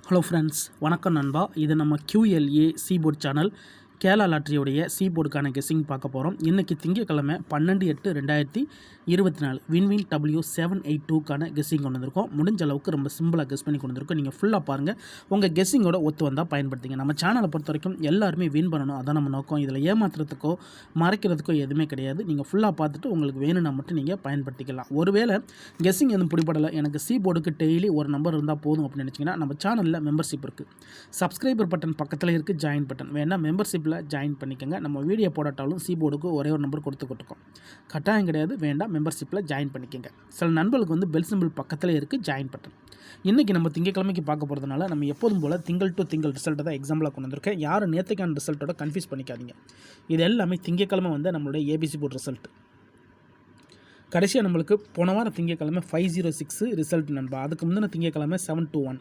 Hello friends, வணக்கம் நண்பா. இது நம்ம QLA சீபோர்ட் சேனல் கேரளா லாட்ரியோடைய சீபோர்டுக்கான கெஸ்ஸிங் பார்க்க போகிறோம். இன்றைக்கி திங்கக்கிழமை 12/8/2024 வின்வின் W782க்கான கெஸ்ஸிங் கொண்டு வந்திருக்கோம். முடிஞ்ச அளவுக்கு ரொம்ப சிம்பிளாக கெஸ் பண்ணி கொண்டு வந்திருக்கோம். நீங்கள் ஃபுல்லாக பாருங்கள், உங்கள் கெஸ்ஸிங்கோட ஒத்து வந்தால் பயன்படுத்திங்க. நம்ம சேனலை பொறுத்த வரைக்கும் எல்லாருமே வின் பண்ணணும், அதான் நம்ம நோக்கம். இதில் ஏமாத்துறதுக்கோ மறைக்கிறதுக்கோ எதுவுமே கிடையாது. நீங்கள் ஃபுல்லாக பார்த்துட்டு உங்களுக்கு வேணும்னா மட்டும் நீங்கள் பயன்படுத்திக்கலாம். ஒருவேளை கெஸ்ஸிங் எதுவும் பிடிபடலை, எனக்கு சீபோர்டுக்கு டெய்லி ஒரு நம்பர் இருந்தால் போதும் அப்படின்னு நினச்சிங்கன்னா நம்ம சேனலில் மெம்பர்ஷிப் இருக்குது. சப்ஸ்கிரைபர் பட்டன் பக்கத்தில் இருக்குது, ஜாயின் பட்டன் வேணால் மெம்பர்ஷிப்பில் ஜாயின் பண்ணிக்கோங்க. நம்ம வீடியோ போடாட்டாலும் சீபோர்டுக்கு ஒரே ஒரு நம்பர் கொடுத்துக்கிட்டோம், கட்டாயம் கிடையாது. வேண்டாம், மெம்பர்ஷிப்பில் ஜாயின் பண்ணிக்கோங்க. சில நண்பர்களுக்கு வந்து பெல் சிம்பிள் பக்கத்தில் இருக்குது, ஜாயின் பட்டன். இன்றைக்கி நம்ம திங்கக்கிழமைக்கு பார்க்க போகிறதுனால நம்ம எப்போதும் போல் திங்கள் டு திங்கள் ரிசல்ட்டை தான் எக்ஸாம்பிளாக கொண்டு வந்திருக்கேன். யாரும் நேற்றுக்கான ரிசல்ட்டோட கன்ஃபியூஸ் பண்ணிக்காதீங்க. இது எல்லாமே திங்கக்கிழமை வந்து நம்மளுடைய ஏபிசி போர்ட் ரிசல்ட். கடைசியாக நம்மளுக்கு போன வாரம் திங்கக்கிழமை 506 ரிசல்ட் நண்பா. அதுக்கு முந்தின திங்கக்கிழமை 721,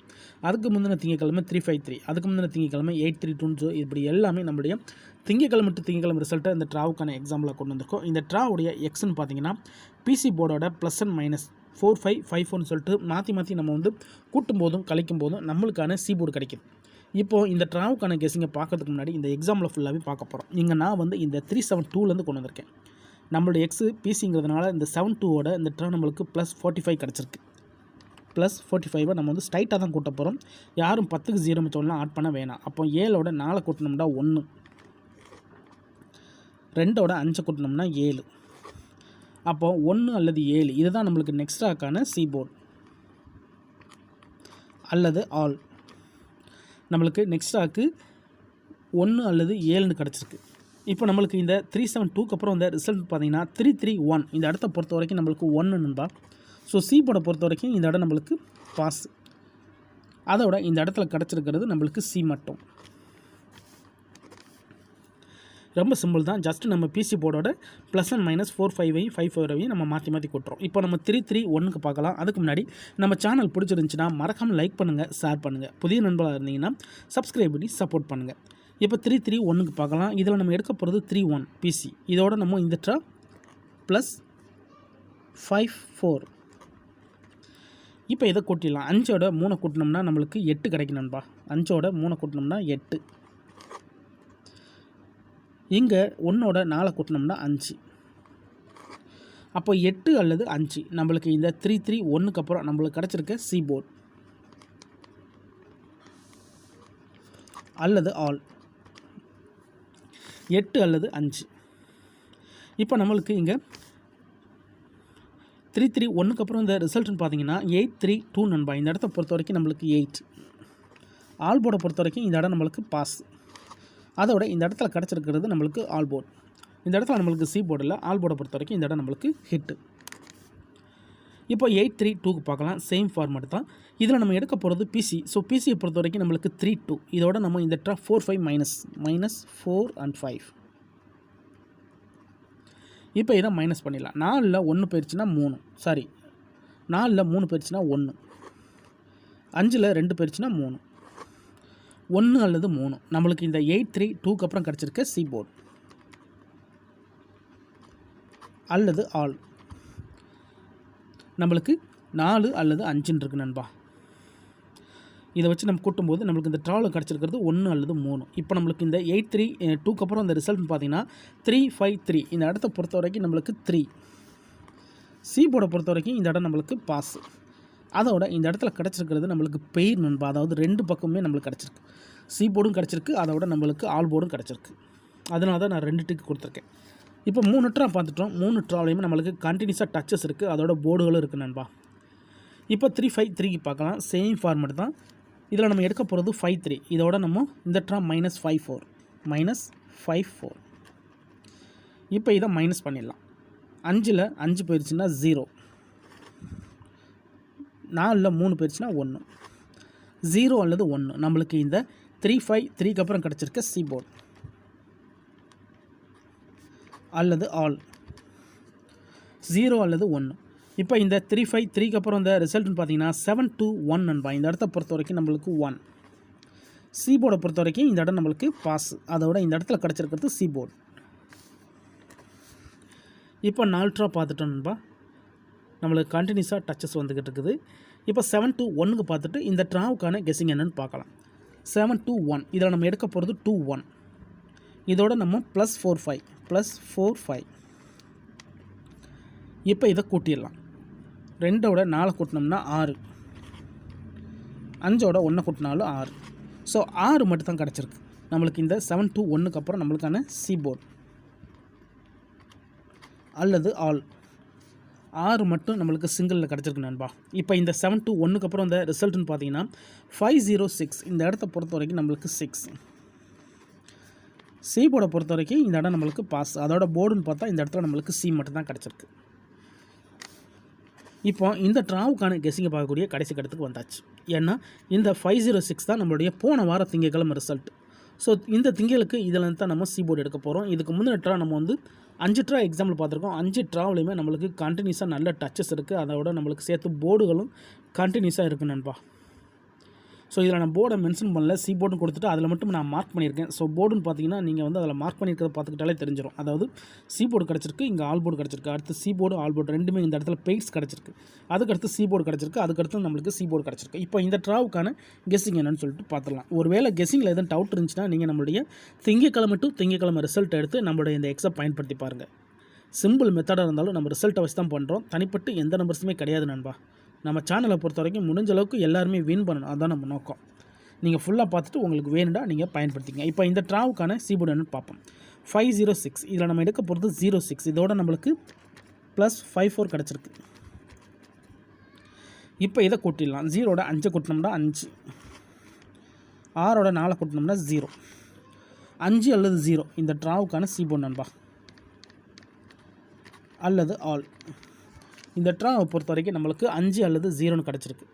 அதுக்கு முந்தின திங்கக்கிழமை 353, அதுக்கு முந்தின திங்கக்கிழமை 8320. இப்படி எல்லாமே நம்மளுடைய திங்கக்கிழமை டு திங்கக்கிழமை ரிசல்ட்டை இந்த ட்ராவுக்கான எக்ஸாம்பிளாக கொண்டு வந்திருக்கோம். இந்த ட்ராவுடைய எக்ஸ்ன்னு பார்த்தீங்கன்னா பிசி போர்டோட ப்ளஸ் அண்ட் மைனஸ் 4554 சொல்லிட்டு மாற்றி நம்ம வந்து கூட்டும் போதும் கழிக்கும் போதும் நம்மளுக்கான சீபோர்டு கிடைக்குது. இப்போது இந்த ட்ராவுக்கான கெஸிங்கை பார்க்கறதுக்கு முன்னாடி இந்த எக்ஸாம்பிள் ஃபுல்லாகவே பார்க்க போகிறோம். இங்கே நான் வந்து இந்த 372லேருந்து கொண்டு வந்திருக்கேன். நம்மளுடைய எக்ஸு பிசிங்கிறதுனால இந்த 72ஓட இந்த ட்ரா நம்மளுக்கு ப்ளஸ் 45 கிடச்சிருக்கு. ப்ளஸ் 45 நம்ம வந்து ஸ்ட்ரைட்டாக தான் கூட்ட போகிறோம். யாரும் 10க்கு 0 மிச்சம்லாம் ஆட் பண்ண வேணாம். அப்போ 7ஓட 4 கூட்டினோம்னா 1, 2ஓட 5 கூட்டினோம்னா 7. அப்போ 1 அல்லது 7 இதுதான் நம்மளுக்கு நெக்ஸ்டாக்கான சீபோர்ட் அல்லது ஆல். நம்மளுக்கு நெக்ஸ்டாக்கு 1 அல்லது 7ன்னு கிடச்சிருக்கு. இப்போ நம்மளுக்கு இந்த 372க்கு அப்புறம் இந்த ரிசல்ட் பார்த்தீங்கன்னா 331. இந்த இடத்த பொறுத்த வரைக்கும் நம்மளுக்கு 1 நண்பா. ஸோ சீபோர்டை பொறுத்த வரைக்கும் இந்த இடம் நம்மளுக்கு பாஸ். அதோட இந்த இடத்துல கிடச்சிருக்கிறது நம்மளுக்கு சி மட்டும். ரொம்ப சிம்பிள் தான். ஜஸ்ட் நம்ம பிசி போர்டோட ப்ளஸ் அண்ட் மைனஸ் 4555 நம்ம மாற்றி கொட்டுறோம். இப்போ நம்ம 331க்கு பார்க்கலாம். அதுக்கு முன்னாடி நம்ம சேனல் பிடிச்சிருந்துச்சுன்னா மறக்காமல் லைக் பண்ணுங்கள், ஷேர் பண்ணுங்கள். புதிய நண்பர்களாக இருந்தீங்கன்னா சப்ஸ்கிரைப் பண்ணி சப்போர்ட் பண்ணுங்கள். இப்போ 331க்கு பார்க்கலாம். இதில் நம்ம எடுக்க போகிறது 31 பிசி. இதோட நம்ம இந்த ட்ரா ப்ளஸ் 54. இப்போ இதை கூட்டிடலாம். 5ஓட 3 கூட்டினோம்னா நம்மளுக்கு 8 கிடைக்கணும்பா. 5ஓட 3 கூட்டினோம்னா 8. இங்கே 1ஓட 4 கூட்டினோம்னா 5. அப்போ 8 அல்லது 5 நம்மளுக்கு இந்த 331க்கு அப்புறம் நம்மளுக்கு கிடச்சிருக்க சீபோர்ட் அல்லது ஆல். 8 அல்லது 5. இப்போ நம்மளுக்கு இங்கே 331க்கு அப்புறம் இந்த ரிசல்ட்னு பார்த்தீங்கன்னா 832 நண்பா. இந்த இடத்த பொறுத்த வரைக்கும் நம்மளுக்கு 8. ஆல் போர்டை பொறுத்த வரைக்கும் இந்த இடம் நம்மளுக்கு பாஸ். அதோட இந்த இடத்துல கிடச்சிருக்கிறது நம்மளுக்கு ஆல் போர்டு. இந்த இடத்துல நம்மளுக்கு சி போர்டில் ஆல் போர்டை பொறுத்த வரைக்கும் இந்த இடம் நம்மளுக்கு ஹிட்டு. இப்போ 832க்கு பார்க்கலாம். சேம் ஃபார்மேட் தான். இதில் நம்ம எடுக்க போகிறது பிசி. ஸோ பிசியை பொறுத்த வரைக்கும் நம்மளுக்கு 32. இதோட நம்ம இந்த ட்ரா 45 மைனஸ் 4 and 5. இப்போ இதை மைனஸ் பண்ணிடலாம். 4ல் 1 போயிடுச்சுன்னா 3, சாரி 4ல் 3 போயிடுச்சுன்னா 1, 5ல் 2 போயிடுச்சுன்னா 3, 1 அல்லது 3 நம்மளுக்கு இந்த 832க்கு அப்புறம் கிடச்சிருக்க சீபோர்ட் அல்லது ஆல். நம்மளுக்கு 4 அல்லது 5ன்னு இருக்குது நண்பா. இதை வச்சு நம்ம கூட்டும்போது நம்மளுக்கு இந்த ட்ராவில் கிடச்சிருக்கிறது 1 அல்லது 3. இப்போ நம்மளுக்கு இந்த 832க்கு அப்புறம் இந்த ரிசல்ட் பார்த்தீங்கன்னா 353. இந்த இடத்த பொறுத்த வரைக்கும் நம்மளுக்கு 3. சி போர்டை பொறுத்த வரைக்கும் இந்த இடம் நம்மளுக்கு பாஸ். அதோட இந்த இடத்துல கிடச்சிருக்கிறது நம்மளுக்கு பெயர் நண்பா. அதாவது 2 பக்கமுமே நம்மளுக்கு கிடச்சிருக்கு. சி போர்டும் கிடச்சிருக்கு, அதோட நம்மளுக்கு ஆல் போர்டும் கிடச்சிருக்கு. அதனால தான் நான் 2 டிக்கு கொடுத்துருக்கேன். இப்போ 3 ட்ரா பார்த்துட்டோம். 3 ட்ராலையுமே நம்மளுக்கு கண்டினியூஸாக டச்சஸ் இருக்குது, அதோட போர்டுகளும் இருக்குது நண்பா. இப்போ 353க்கு பார்க்கலாம். சேம் ஃபார்மேட் தான். இதில் நம்ம எடுக்க போகிறது 53. இதோட நம்ம இந்த ட்ரா மைனஸ் 54. இப்போ இதை மைனஸ் பண்ணிடலாம். 5ல் 5 போயிடுச்சுன்னா 0, 4ல் 3 போயிடுச்சுன்னா 1, 0 அல்லது 1 நம்மளுக்கு இந்த 353க்கு அப்புறம் கிடச்சிருக்க சீபோர்ட் அல்லது ஆல். 0 அல்லது 1. இப்போ இந்த 353க்கு அப்புறம் இந்த ரிசல்ட்னு பார்த்தீங்கன்னா 721 நண்பா. இந்த இடத்த பொறுத்த வரைக்கும் நம்மளுக்கு 1. சீபோர்டை பொறுத்த வரைக்கும் இந்த இடம் நம்மளுக்கு பாஸ். அதோட இந்த இடத்துல கிடச்சிருக்கிறது சீபோர்ட். இப்போ 4 ட்ரா பார்த்துட்டோம் நண்பா. நம்மளுக்கு கண்டினியூஸாக டச்சஸ் வந்துக்கிட்டு இருக்குது. இப்போ 7 to 1க்கு பார்த்துட்டு இந்த ட்ராவுக்கான கெஸ்ஸிங் என்னென்னு பார்க்கலாம். 7 to 1 இதில் நம்ம எடுக்க போகிறது 2 1. இதோட நம்ம +4 5 இப்போ இதை கூட்டிடலாம். 2ஓட 4 கூட்டினோம்னா 6, 5ஓட 1 கூட்டினாலும் 6. ஸோ 6 மட்டும் தான் கிடச்சிருக்கு நம்மளுக்கு. இந்த 7 to 1க்கு அப்புறம் நம்மளுக்கான சி போர்டு அல்லது ஆல் 6 மட்டும் நம்மளுக்கு சிங்கிளில் கிடச்சிருக்கு நண்பா. இப்போ இந்த 7 to 1க்கு அப்புறம் இந்த ரிசல்ட்னு பார்த்தீங்கன்னா 506. இந்த இடத்த பொறுத்த வரைக்கும் நம்மளுக்கு 6. சி போர்டை பொறுத்த வரைக்கும் இந்த இடம் நம்மளுக்கு பாஸ். அதோட போர்டுன்னு பார்த்தா இந்த இடத்துல நம்மளுக்கு சி மட்டும் தான் கிடச்சிருக்கு. இப்போ இந்த ட்ராவுக்கான கெஸ்ஸிங்கை பார்க்கக்கூடிய கடைசி கட்டத்துக்கு வந்தாச்சு. ஏன்னா இந்த 506 தான் நம்மளுடைய போன வார திங்கட்கிழமை ரிசல்ட். ஸோ இந்த திங்களுக்கு இதில் தான் நம்ம சி போர்டு எடுக்க போகிறோம். இதுக்கு முந்தின ட்ரா நம்ம வந்து 5 ட்ரா எக்ஸாம்பிள் பார்த்துருக்கோம். 5 ட்ராவிலையுமே நம்மளுக்கு கண்டினியூஸாக நல்ல டச்சஸ் இருக்குது. அதோட நம்மளுக்கு சேர்த்து போர்டுகளும் கண்டினியூஸாக இருக்குது நண்பா. ஸோ இதில் நான் போர்டை மென்ஷன் பண்ணல, சி போர்டுன்னு கொடுத்துட்டு அதில் மட்டும் நான் மார்க் பண்ணியிருக்கேன். ஸோ போர்டுன்னு பார்த்தீங்கன்னா நீங்கள் வந்து அதில் மார்க் பண்ணியிருக்கிறத பார்த்துக்கிட்டாலே தெரிஞ்சிடும். அதாவது சி போர்டு கிடச்சிருக்கு, இங்கே ஆல் போர்டு கிடச்சிருக்கு. அடுத்து சி போர்டு ஆல் போர்டு ரெண்டுமே இந்த இடத்துல பெயிட்ஸ் கிடச்சிருக்கு. அதுக்கடுத்து சி போர்டு கிடச்சிருக்கு, அதுக்கடுத்து நம்மளுக்கு சி போர்டு கிடச்சிருக்கு. இப்போ இந்த ட்ராவுக்கான கெஸ்ஸிங் என்னன்னு சொல்லிட்டு பார்த்துடலாம். ஒருவேளை கெஸ்ஸிங்கில் எதுவும் டவுட் இருந்துச்சுன்னா நீங்கள் நம்மளுடைய திங்கக்கிழமை டு திங்கக்கிழமை ரிசல்ட் எடுத்து நம்மளுடைய இந்த எக்ஸை பயன்படுத்தி பாருங்கள். சிம்பிள் மெத்தடாக இருந்தாலும் நம்ம ரிசல்ட்டை வச்சு தான் பண்ணுறோம். தனிப்பட்டு எந்த நம்பர்ஸுமே கிடையாது நண்பா. நம்ம சேனலை பொறுத்த வரைக்கும் முடிஞ்ச அளவுக்கு எல்லாருமே வின் பண்ணணும், அதுதான் நம்ம நோக்கம். நீங்கள் ஃபுல்லாக பார்த்துட்டு உங்களுக்கு வேணுண்டா நீங்கள் பயன்படுத்திங்க. இப்போ இந்த ட்ராவுக்கான சி போர்டு என்னன்னு பார்ப்போம். 506 இதில் நம்ம எடுக்க போகிறது 06. இதோட நம்மளுக்கு +54 கிடச்சிருக்கு. இப்போ இதை கூட்டிடலாம். 0ஓட 5 கூட்டினோம்னா 5, 6ஓட 4 கூட்டினோம்னா 0. 5 அல்லது 0 இந்த ட்ராவுக்கான சி போர்டு நண்பா அல்லது ஆல். இந்த ட்ராவை பொறுத்த வரைக்கும் நம்மளுக்கு 5 அல்லது 0ன்னு கிடச்சிருக்கு.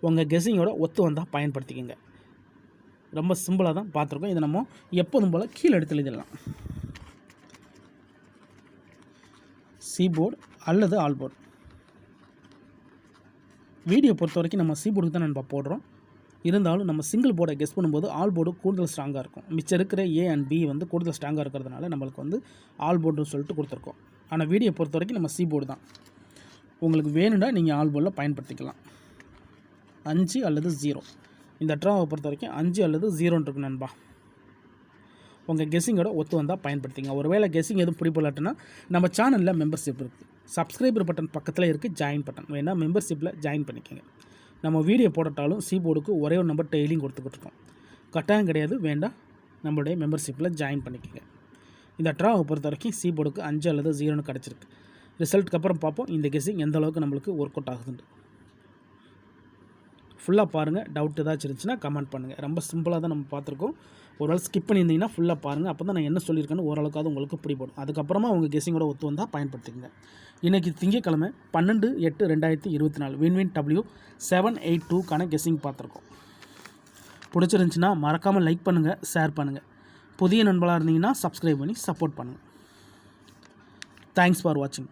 உங்கள் கெஸ்ஸிங்கோட ஒத்து வந்தால் பயன்படுத்திக்கங்க. ரொம்ப சிம்பிளாக தான் பார்த்துருக்கோம். இதை நம்ம எப்போதும் போல் கீழே எடுத்து எழுதிடலாம். சி போர்டு அல்லது ஆல் போர்டு. வீடியோ பொறுத்த வரைக்கும் நம்ம சி போர்டுக்கு தான் நம்ம போடுறோம். இருந்தாலும் நம்ம சிங்கிள் போர்டை கெஸ் பண்ணும்போது ஆல் போர்டு கூடுதல் ஸ்ட்ராங்காக இருக்கும். மிச்சம் இருக்கிற ஏ அண்ட் பி வந்து கூடுதல் ஸ்ட்ராங்காக இருக்கிறதுனால நம்மளுக்கு வந்து ஆல் போர்டுன்னு சொல்லிட்டு கொடுத்துருக்கோம். ஆனால் வீடியோ பொறுத்த வரைக்கும் நம்ம சி போர்டு தான். உங்களுக்கு வேணும்னா நீங்கள் ஆல் போர்டில் பயன்படுத்திக்கலாம். 5 அல்லது 0 இந்த ட்ராவை பொறுத்த வரைக்கும் 5 அல்லது 0ன்னு இருக்கு நண்பா. உங்கள் கெஸ்ஸிங்கோட ஒத்து வந்தால் பயன்படுத்திங்க. ஒருவேளை கெஸ்ஸிங் எதுவும் பிடிப்பலாட்டுன்னா நம்ம சேனலில் மெம்பர்ஷிப் இருக்குது. சப்ஸ்கிரைபர் பட்டன் பக்கத்தில் இருக்குது, ஜாயின் பட்டன் வேணால் மெம்பர்ஷிப்பில் ஜாயின் பண்ணிக்கோங்க. நம்ம வீடியோ போடட்டாலும் சி போர்டுக்கு ஒரே ஒரு நம்பர் டெய்லியும் கொடுத்துக்கிட்டு இருக்கோம். கட்டாயம் கிடையாது, வேண்டாம் நம்மளுடைய மெம்பர்ஷிப்பில் ஜாயின் பண்ணிக்கோங்க. இந்த ட்ராவை பொறுத்த வரைக்கும் சி போர்டுக்கு 5 அல்லது 0ன்னு கிடச்சிருக்கு. ரிசல்ட்டுக்கு அப்புறம் பார்ப்போம் இந்த கெஸ்ஸிங் எந்த அளவுக்கு நம்மளுக்கு ஒர்க் அவுட் ஆகுதுன்னு. ஃபுல்லாக பாருங்கள். டவுட் ஏதாச்சும் இருந்துச்சுன்னா கமெண்ட் பண்ணுங்கள். ரொம்ப சிம்பிளாக தான் நம்ம பார்த்துருக்கோம். ஒரு வேளை ஸ்கிப் பண்ணியிருந்தீங்கன்னா ஃபுல்லாக பாருங்கள். அப்போ தான் நான் என்ன சொல்லியிருக்கேன்னு ஓரளவுக்காவது உங்களுக்கு பிடிப்படும். அதுக்கப்புறமா உங்கள் கெஸ்ஸிங்கோட ஒத்து வந்தால் பயன்படுத்திக்கங்க. இன்றைக்கி திங்கக்கிழமை 12/8/2024 வின்வின் W782க்கான கெஸ்ஸிங் பார்த்துருக்கோம். பிடிச்சிருந்துச்சின்னா மறக்காமல் லைக் பண்ணுங்கள், ஷேர் பண்ணுங்கள். புதிய நண்பர்களாக இருந்தீங்கன்னா சப்ஸ்கிரைப் பண்ணி சப்போர்ட் பண்ணுங்கள். தேங்க்ஸ் ஃபார் வாட்சிங்.